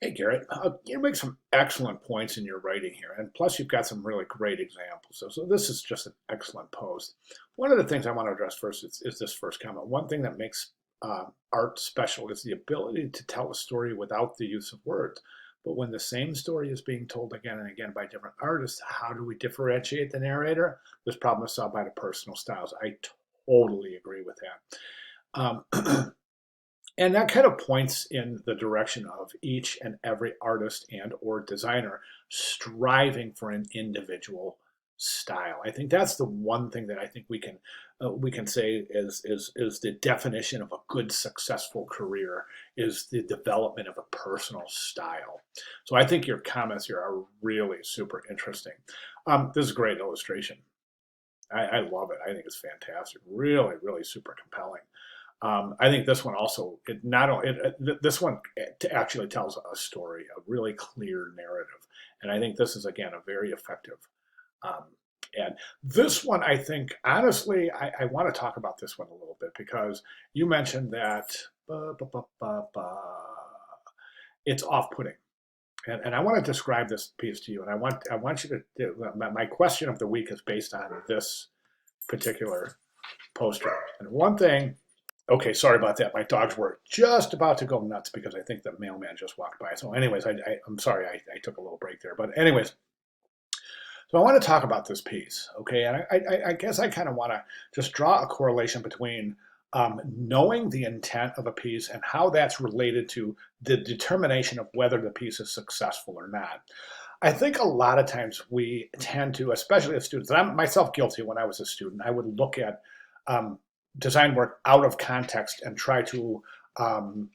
Hey, Garrett, you make some excellent points in your writing here, and plus you've got some really great examples. So this is just an excellent post. One of the things I want to address first is this first comment. One thing that makes art special is the ability to tell a story without the use of words. But when the same story is being told again and again by different artists, how do we differentiate the narrator? This problem is solved by the personal styles. I totally agree with that. And that kind of points in the direction of each and every artist and or designer striving for an individual style. I think that's the one thing that I think we can say is the definition of a good successful career is the development of a personal style. So I think your comments here are really super interesting. This is a great illustration. I love it. I think it's fantastic. Really, really super compelling. I think this one also it not only this one actually tells a story, a really clear narrative, and I think this is again a very effective. Um, and this one, I think, honestly, I want to talk about this one a little bit because you mentioned that it's off-putting, and I want to describe this piece to you, and I want you to. My question of the week is based on this particular poster, and one thing. Okay, sorry about that. My dogs were just about to go nuts because I think the mailman just walked by. So, anyways, I'm sorry I took a little break there. But, anyways, so I want to talk about this piece, okay? And I guess I kind of want to just draw a correlation between knowing the intent of a piece and how that's related to the determination of whether the piece is successful or not. I think a lot of times we tend to, especially as students, and I'm myself guilty when I was a student, I would look at um, design work out of context and try to um,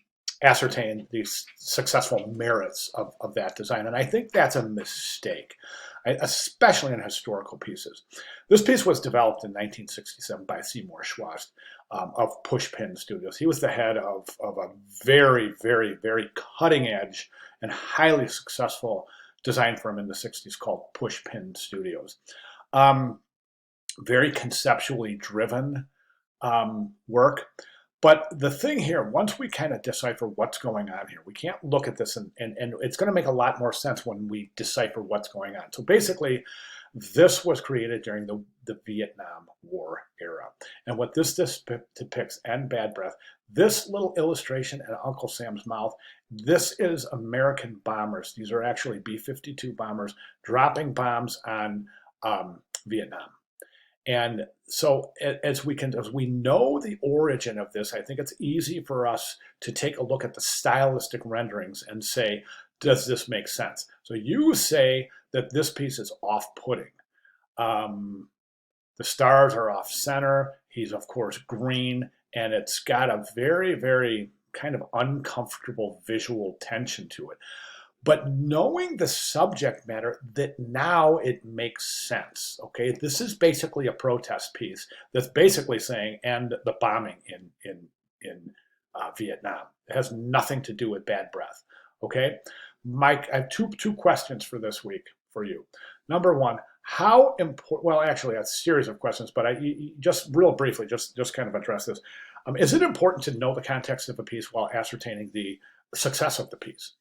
ascertain the successful merits of that design. And I think that's a mistake, especially in historical pieces. This piece was developed in 1967 by Seymour Schwast of Pushpin Studios. He was the head of a very, very, very cutting edge and highly successful design firm in the 60s called Pushpin Studios. Um, Very conceptually driven work. But the thing here, once we kind of decipher what's going on here, we can't look at this and it's going to make a lot more sense when we decipher what's going on. So basically, this was created during the Vietnam War era. And what this depicts, and Bad Breath, this little illustration and Uncle Sam's Mouth, this is American bombers. These are actually B-52 bombers dropping bombs on Vietnam. And so as we know the origin of this, I think it's easy for us to take a look at the stylistic renderings and say, does this make sense? So you say that this piece is off-putting. Um, the stars are off center. He's of course green, and it's got a very, very kind of uncomfortable visual tension to it. But knowing the subject matter, that now it makes sense. Okay, this is basically a protest piece that's basically saying end the bombing in Vietnam. It has nothing to do with Bad Breath. Okay, Mike, I have two questions for this week for you. Number one, how important? Well, actually, a series of questions, but just real briefly, just kind of address this. Is it important to know the context of a piece while ascertaining the success of the piece?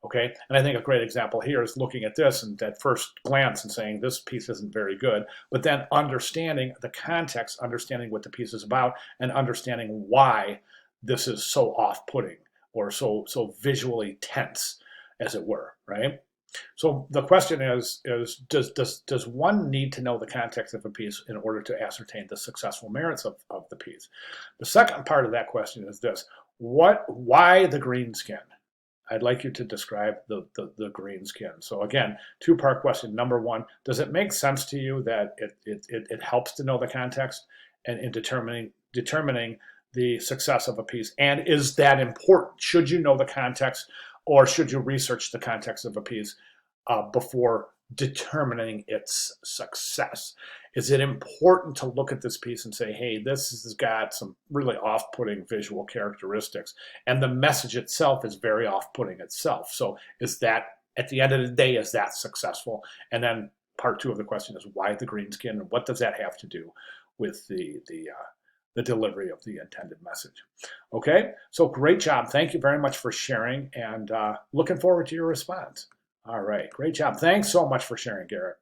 Okay, and I think a great example here is looking at this and at first glance and saying this piece isn't very good, but then understanding the context, understanding what the piece is about, and understanding why this is so off-putting or so visually tense, as it were, right? So the question is does one need to know the context of a piece in order to ascertain the successful merits of the piece? The second part of that question is this: why the green skin? I'd like you to describe the green skin. So again, two-part question. Number one, does it make sense to you that it helps to know the context and in determining the success of a piece? And is that important? Should you know the context, or should you research the context of a piece before determining its success? Is it important to look at this piece and say, hey, this has got some really off-putting visual characteristics, and the message itself is very off-putting itself. So is that, at the end of the day, is that successful? And then part two of the question is why the green skin, and what does that have to do with the delivery of the intended message. Okay, so great job. Thank you very much for sharing, and looking forward to your response. All right, great job. Thanks so much for sharing, Garrett.